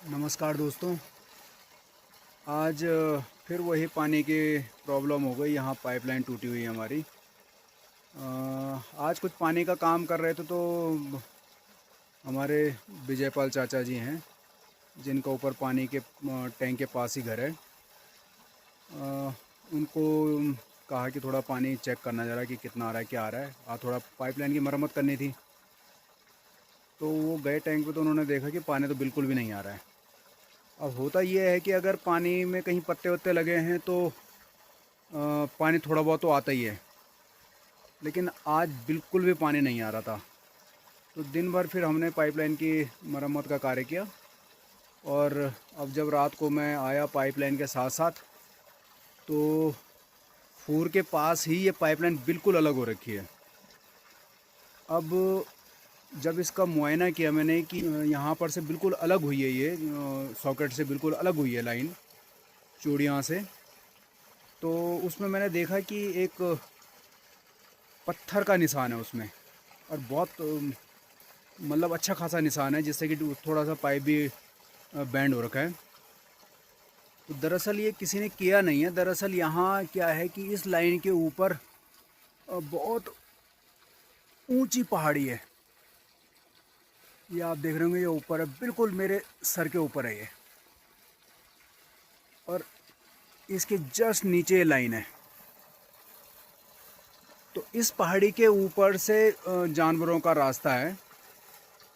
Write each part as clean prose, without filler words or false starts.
नमस्कार दोस्तों। आज फिर वही पानी की प्रॉब्लम हो गई। यहाँ पाइपलाइन टूटी हुई है हमारी। आज कुछ पानी का काम कर रहे थे तो हमारे विजयपाल चाचा जी हैं जिनका ऊपर पानी के टैंक के पास ही घर है। उनको कहा कि थोड़ा पानी चेक करना जरा कि कितना आ रहा है, क्या आ रहा है। थोड़ा पाइपलाइन की मरम्मत करनी थी तो वो गए टैंक पे तो उन्होंने देखा कि पानी तो बिल्कुल भी नहीं आ रहा है। अब होता ये है कि अगर पानी में कहीं पत्ते वत्ते लगे हैं तो पानी थोड़ा बहुत तो आता ही है, लेकिन आज बिल्कुल भी पानी नहीं आ रहा था। तो दिन भर फिर हमने पाइपलाइन की मरम्मत का कार्य किया। और अब जब रात को मैं आया पाइपलाइन के साथ साथ तो फूर के पास ही ये पाइपलाइन बिल्कुल अलग हो रखी है। अब जब इसका मुआयना किया मैंने कि यहाँ पर से बिल्कुल अलग हुई है, ये सॉकेट से बिल्कुल अलग हुई है लाइन चूड़ियाँ से। तो उसमें मैंने देखा कि एक पत्थर का निशान है उसमें, और बहुत मतलब अच्छा खासा निशान है, जिससे कि थोड़ा सा पाइप भी बैंड हो रखा है। तो दरअसल ये किसी ने किया नहीं है। दरअसल यहाँ क्या है कि इस लाइन के ऊपर बहुत ऊंची पहाड़ी है। ये आप देख रहे होंगे, ये ऊपर है, बिल्कुल मेरे सर के ऊपर है ये। और इसके जस्ट नीचे ये लाइन है। तो इस पहाड़ी के ऊपर से जानवरों का रास्ता है,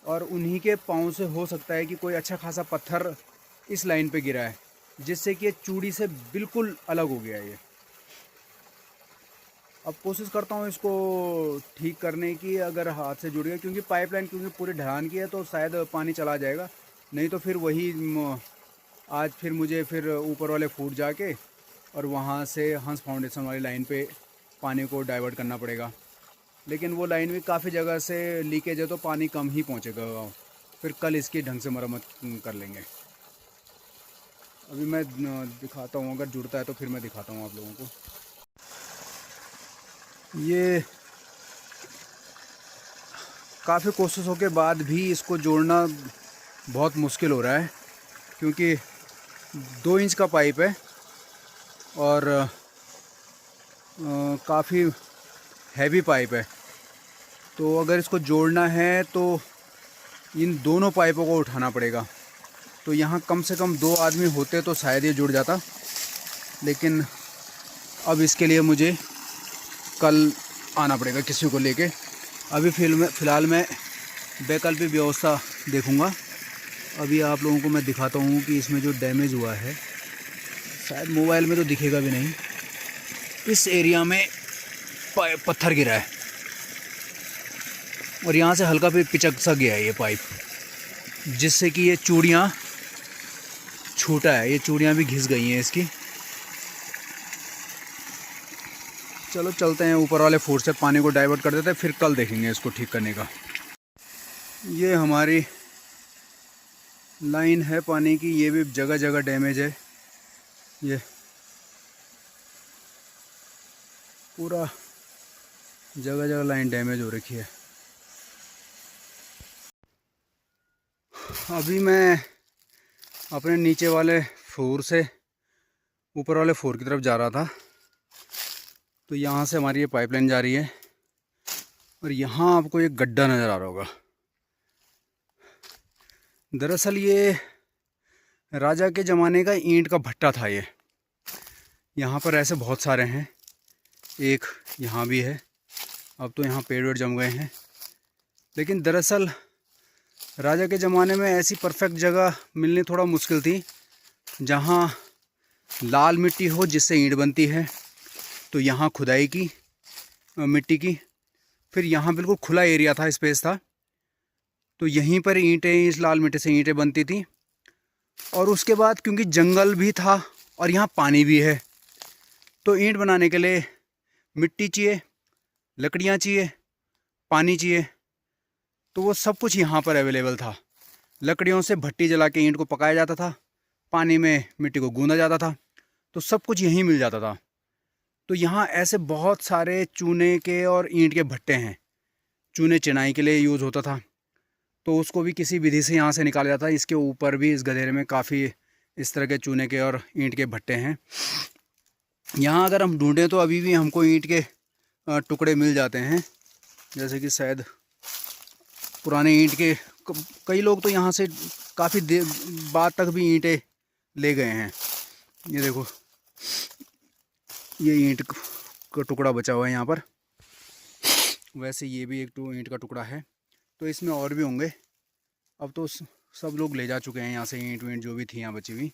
और उन्हीं के पाँव से हो सकता है कि कोई अच्छा खासा पत्थर इस लाइन पे गिरा है, जिससे कि ये चूड़ी से बिल्कुल अलग हो गया है ये। अब कोशिश करता हूँ इसको ठीक करने की, अगर हाथ से जुड़ गया, क्योंकि पाइपलाइन क्योंकि पूरी ढलान की है तो शायद पानी चला जाएगा। नहीं तो फिर वही आज फिर मुझे फिर ऊपर वाले फूट जाके और वहाँ से हंस फाउंडेशन वाली लाइन पे पानी को डाइवर्ट करना पड़ेगा। लेकिन वो लाइन भी काफ़ी जगह से लीकेज है तो पानी कम ही पहुँचेगा। फिर कल इसकी ढंग से मरम्मत कर लेंगे। अभी मैं दिखाता हूँ, अगर जुड़ता है तो फिर मैं दिखाता हूँ आप लोगों को। ये काफ़ी कोशिशों के बाद भी इसको जोड़ना बहुत मुश्किल हो रहा है, क्योंकि 2 इंच का पाइप है और काफ़ी हैवी पाइप है। तो अगर इसको जोड़ना है तो इन दोनों पाइपों को उठाना पड़ेगा। तो यहाँ कम से कम 2 आदमी होते तो शायद ये जुड़ जाता, लेकिन अब इसके लिए मुझे कल आना पड़ेगा किसी को लेके। अभी फ़िलहाल मैं वैकल्पिक व्यवस्था देखूँगा। अभी आप लोगों को मैं दिखाता हूँ कि इसमें जो डैमेज हुआ है, शायद मोबाइल में तो दिखेगा भी नहीं। इस एरिया में पत्थर गिरा है और यहाँ से हल्का पे पिचक सा गया है ये पाइप, जिससे कि ये चूड़ियाँ छूटा है, ये चूड़ियाँ भी घिस गई हैं इसकी। चलो चलते हैं ऊपर वाले फूट से पानी को डाइवर्ट कर देते हैं, फिर कल देखेंगे इसको ठीक करने का। ये हमारी लाइन है पानी की, ये भी जगह जगह डैमेज है। ये पूरा जगह जगह लाइन डैमेज हो रखी है। अभी मैं अपने नीचे वाले फ्लोर से ऊपर वाले फ्लोर की तरफ जा रहा था, तो यहाँ से हमारी ये पाइपलाइन जा रही है और यहाँ आपको एक गड्ढा नज़र आ रहा होगा। दरअसल ये राजा के ज़माने का ईंट का भट्टा था ये। यहाँ पर ऐसे बहुत सारे हैं, एक यहाँ भी है। अब तो यहाँ पेड़ वेड़ जम गए हैं, लेकिन दरअसल राजा के ज़माने में ऐसी परफेक्ट जगह मिलनी थोड़ा मुश्किल थी, जहाँ लाल मिट्टी हो जिससे ईंट बनती है। तो यहाँ खुदाई की मिट्टी की, फिर यहाँ बिल्कुल खुला एरिया था, स्पेस था, तो यहीं पर ईंटें, इस लाल मिट्टी से ईंटें बनती थी। और उसके बाद क्योंकि जंगल भी था और यहाँ पानी भी है, तो ईंट बनाने के लिए मिट्टी चाहिए, लकड़ियाँ चाहिए, पानी चाहिए। तो वो सब कुछ यहाँ पर अवेलेबल था। लकड़ियों से भट्टी जला के ईंट को पकाया जाता था, पानी में मिट्टी को गूंदा जाता था, तो सब कुछ यहीं मिल जाता था। तो यहाँ ऐसे बहुत सारे चूने के और ईंट के भट्टे हैं। चूने चिनाई के लिए यूज़ होता था। तो उसको भी किसी विधि से यहाँ से निकाला जाता है। इसके ऊपर भी इस गधेरे में काफ़ी इस तरह के चूने के और ईंट के भट्टे हैं। यहाँ अगर हम ढूंढें तो अभी भी हमको ईंट के टुकड़े मिल जाते हैं, जैसे कि शायद पुराने ईंट के कई लोग तो यहाँ से काफ़ी देर बाद तक भी ईंटें ले गए हैं। ये देखो, ये ईंट का टुकड़ा बचा हुआ है यहाँ पर। वैसे ये भी एक ईंट का टुकड़ा है, तो इसमें और भी होंगे। अब तो सब लोग ले जा चुके हैं यहाँ से ईंट वींट जो भी थी यहाँ बची हुई।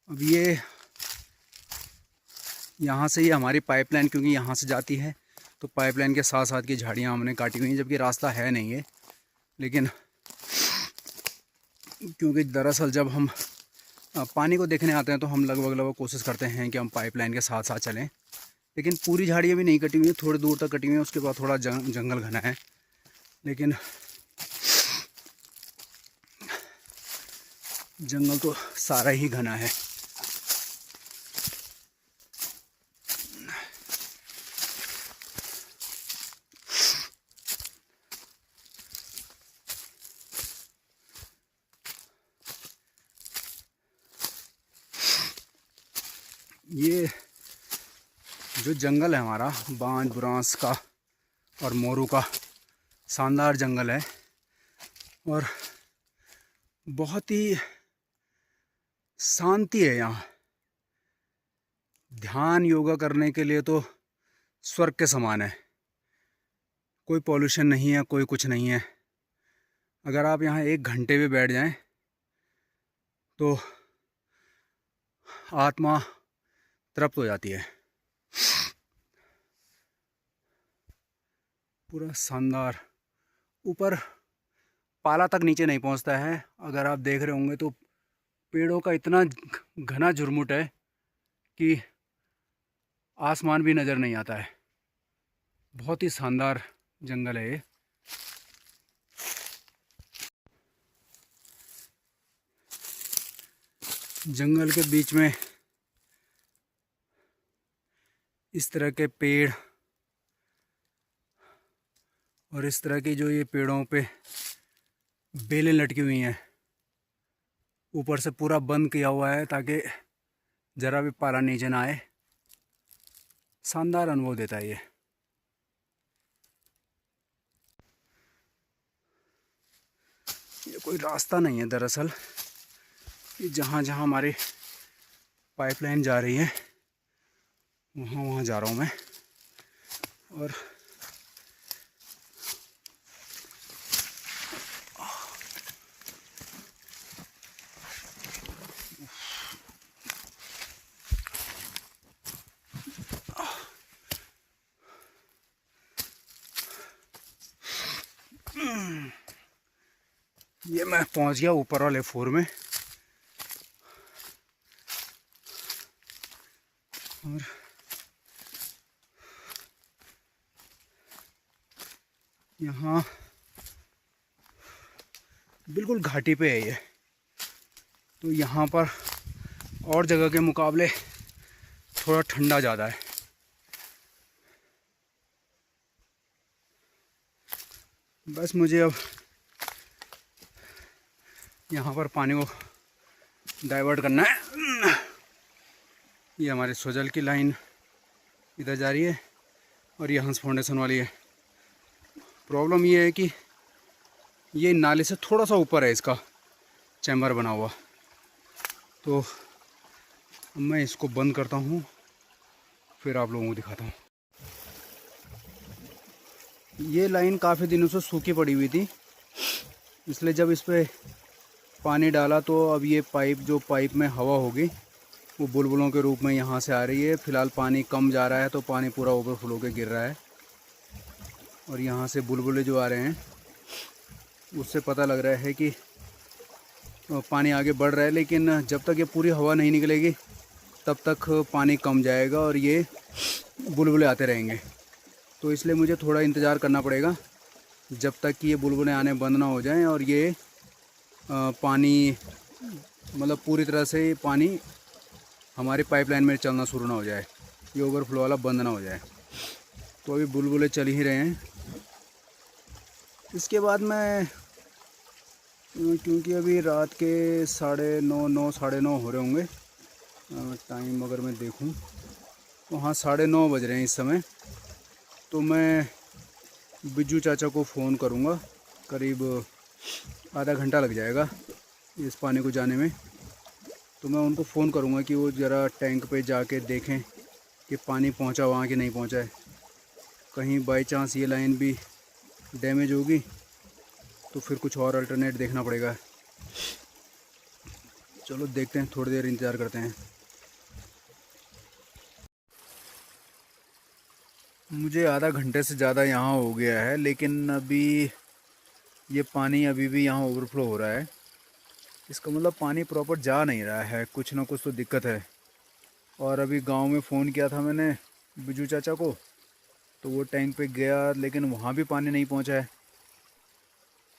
अब ये यहाँ से ये हमारी पाइपलाइन, क्योंकि यहाँ से जाती है तो पाइपलाइन के साथ साथ की झाड़ियाँ हमने काटी हुई हैं, जबकि रास्ता है नहीं है। लेकिन क्योंकि दरअसल जब हम पानी को देखने आते हैं तो हम लगभग कोशिश करते हैं कि हम पाइपलाइन के साथ साथ चलें। लेकिन पूरी झाड़ियाँ भी नहीं कटी हुई है, थोड़ी दूर तक कटी हुई है, उसके बाद थोड़ा जंगल घना है। लेकिन जंगल तो सारा ही घना है। ये जो जंगल है हमारा बांज बुरांस का और मोरू का, शानदार जंगल है और बहुत ही शांति है यहाँ। ध्यान योगा करने के लिए तो स्वर्ग के समान है। कोई पॉल्यूशन नहीं है, कोई कुछ नहीं है। अगर आप यहाँ 1 घंटे भी बैठ जाएं तो आत्मा तृप्त हो जाती है। पूरा शानदार, ऊपर पाला तक नीचे नहीं पहुंचता है। अगर आप देख रहे होंगे तो पेड़ों का इतना घना झुरमुट है कि आसमान भी नज़र नहीं आता है। बहुत ही शानदार जंगल है ये। जंगल के बीच में इस तरह के पेड़ और इस तरह की जो ये पेड़ों पे बेलें लटकी हुई हैं, ऊपर से पूरा बंद किया हुआ है ताकि ज़रा भी पाला नीचे ना आए। शानदार अनुभव देता है ये। कोई रास्ता नहीं है दरअसल, ये जहाँ जहाँ हमारी पाइपलाइन जा रही है वहाँ जा रहा हूँ मैं। और ये मैं पहुंच गया ऊपर वाले फ्लोर में। और यहाँ बिल्कुल घाटी पे है ये, तो यहाँ पर और जगह के मुकाबले थोड़ा ठंडा ज़्यादा है। बस मुझे अब यहाँ पर पानी को डाइवर्ट करना है। ये हमारे स्वजल की लाइन इधर जा रही है और ये हंस फाउंडेशन वाली है। प्रॉब्लम ये है कि ये नाले से थोड़ा सा ऊपर है इसका चैम्बर बना हुआ, तो मैं इसको बंद करता हूँ, फिर आप लोगों को दिखाता हूँ। ये लाइन काफ़ी दिनों से सूखी पड़ी हुई थी, इसलिए जब इस पर पानी डाला तो अब ये पाइप में हवा होगी वो बुलबुलों के रूप में यहाँ से आ रही है। फ़िलहाल पानी कम जा रहा है तो पानी पूरा ओवरफ्लो के गिर रहा है और यहाँ से बुलबुले जो आ रहे हैं उससे पता लग रहा है कि पानी आगे बढ़ रहा है। लेकिन जब तक ये पूरी हवा नहीं निकलेगी तब तक पानी कम जाएगा और ये बुलबुले आते रहेंगे। तो इसलिए मुझे थोड़ा इंतज़ार करना पड़ेगा जब तक कि ये बुलबुले आने बंद ना हो जाएं और ये पानी मतलब पूरी तरह से पानी हमारी पाइपलाइन में चलना शुरू ना हो जाए, ये ओवरफ्लो वाला बंद ना हो जाए। तो अभी बुलबुले चल ही रहे हैं। इसके बाद मैं क्योंकि अभी रात के 9:30 9:30 हो रहे होंगे, टाइम अगर मैं देखूं तो हाँ 9:30 बज रहे हैं इस समय। तो मैं बिज्जू चाचा को फ़ोन करूंगा, करीब आधा घंटा लग जाएगा इस पानी को जाने में। तो मैं उनको फ़ोन करूंगा कि वो ज़रा टैंक पे जाके देखें कि पानी पहुंचा वहाँ कि नहीं पहुंचा है। कहीं बाई चांस ये लाइन भी डैमेज होगी तो फिर कुछ और अल्टरनेट देखना पड़ेगा। चलो देखते हैं, थोड़ी देर इंतज़ार करते हैं। मुझे आधा घंटे से ज़्यादा यहाँ हो गया है, लेकिन अभी ये पानी अभी भी यहाँ ओवरफ्लो हो रहा है। इसका मतलब पानी प्रॉपर जा नहीं रहा है, कुछ ना कुछ तो दिक्कत है। और अभी गांव में फ़ोन किया था मैंने बिजू चाचा को, तो वो टैंक पे गया लेकिन वहाँ भी पानी नहीं पहुँचा है।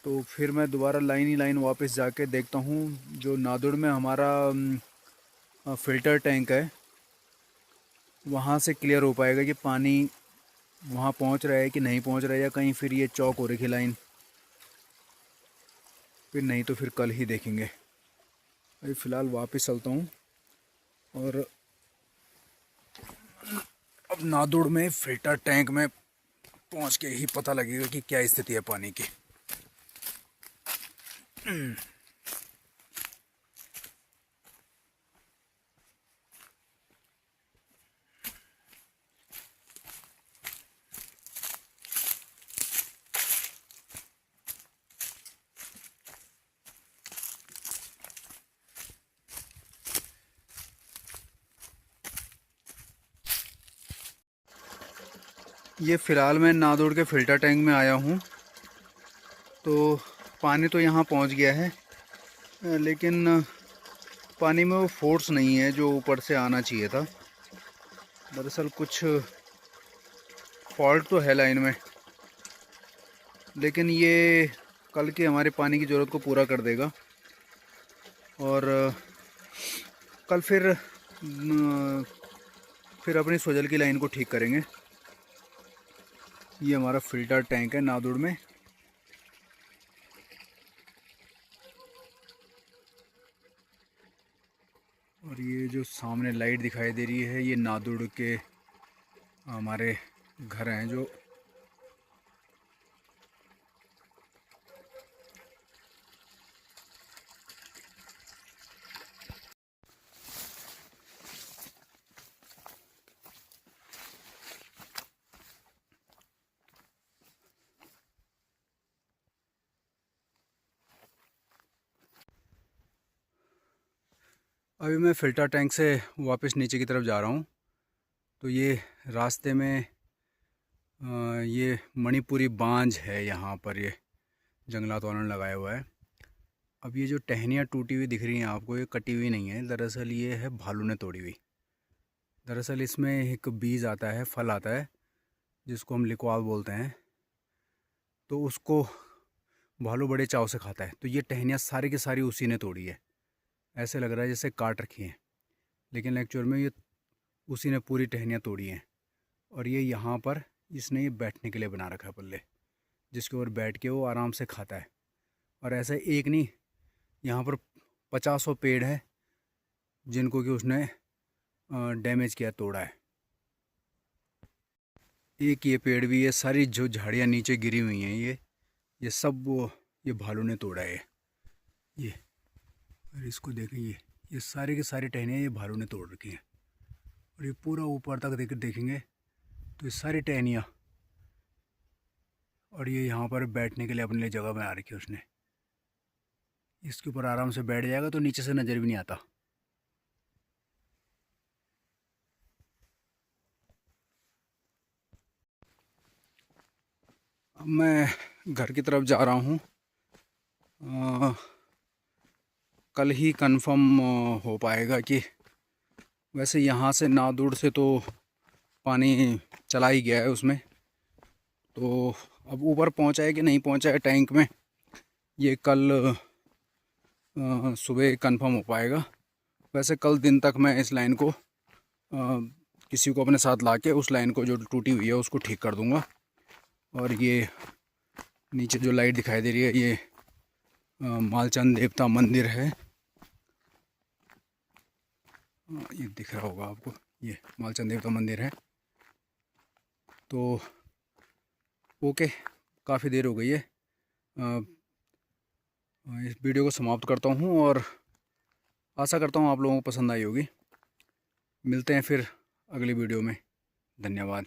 तो फिर मैं दोबारा लाइन ही लाइन वापस जाके देखता हूँ। जो नादुड़ में हमारा फ़िल्टर टैंक है, वहाँ से क्लियर हो पाएगा कि पानी वहाँ पहुँच रहा है कि नहीं पहुँच रहा है, या कहीं फिर ये चौक हो रही लाइन। फिर नहीं तो फिर कल ही देखेंगे। अभी फ़िलहाल वापस चलता हूँ और अब नादुड़ में फ़िल्टर टैंक में पहुँच के ही पता लगेगा कि क्या स्थिति है पानी की। ये फ़िलहाल मैं नादौड़ के फ़िल्टर टैंक में आया हूँ। तो पानी तो यहाँ पहुँच गया है, लेकिन पानी में वो फोर्स नहीं है जो ऊपर से आना चाहिए था। दरअसल कुछ फॉल्ट तो है लाइन में, लेकिन ये कल के हमारे पानी की ज़रूरत को पूरा कर देगा। और कल फिर अपनी सोजल की लाइन को ठीक करेंगे। ये हमारा फ़िल्टर टैंक है नादौड़ में। और ये जो सामने लाइट दिखाई दे रही है, ये नादौड़ के हमारे घर हैं जो अभी मैं फ़िल्टर टैंक से वापस नीचे की तरफ जा रहा हूँ। तो ये रास्ते में ये मणिपुरी बांझ है, यहाँ पर ये जंगलात वालों ने लगाया हुआ है। अब ये जो टहनियाँ टूटी हुई दिख रही हैं आपको, ये कटी हुई नहीं है, दरअसल ये है भालू ने तोड़ी हुई। दरअसल इसमें एक बीज आता है, फल आता है, जिसको हम लिक्वाल बोलते हैं। तो उसको भालू बड़े चाव से खाता है। तो ये टहनियाँ सारी की सारी उसी ने तोड़ी है। ऐसे लग रहा है जैसे काट रखी हैं, लेकिन एक्चुअल में ये उसी ने पूरी टहनियाँ तोड़ी हैं। और ये यहाँ पर इसने ये बैठने के लिए बना रखा है पल्ले, जिसके ऊपर बैठ के वो आराम से खाता है। और ऐसे एक नहीं, यहाँ पर 50 पेड़ है जिनको कि उसने डैमेज किया, तोड़ा है। एक ये पेड़ भी, ये सारी जो झाड़ियाँ नीचे गिरी हुई हैं, ये सब ये भालू ने तोड़ा है। ये और इसको देखें, ये सारी की सारी टहनियाँ ये भालू ने तोड़ रखी हैं। और ये पूरा ऊपर तक देखेंगे तो ये सारी टहनियाँ, और ये यहाँ पर बैठने के लिए अपने लिए जगह बना रखी है उसने। इसके ऊपर आराम से बैठ जाएगा तो नीचे से नज़र भी नहीं आता। अब मैं घर की तरफ जा रहा हूँ। कल ही कंफर्म हो पाएगा कि, वैसे यहाँ से नादौड़ से तो पानी चला ही गया है उसमें। तो अब ऊपर पहुँचा है कि नहीं पहुँचा है टैंक में, ये कल सुबह कंफर्म हो पाएगा। वैसे कल दिन तक मैं इस लाइन को किसी को अपने साथ लाके उस लाइन को जो टूटी हुई है उसको ठीक कर दूंगा। और ये नीचे जो लाइट दिखाई दे रही है ये मालचंद देवता मंदिर है। ये दिख रहा होगा आपको, ये मालचंद देवता मंदिर है। तो ओके, काफ़ी देर हो गई है, इस वीडियो को समाप्त करता हूँ और आशा करता हूँ आप लोगों को पसंद आई होगी। मिलते हैं फिर अगली वीडियो में। धन्यवाद।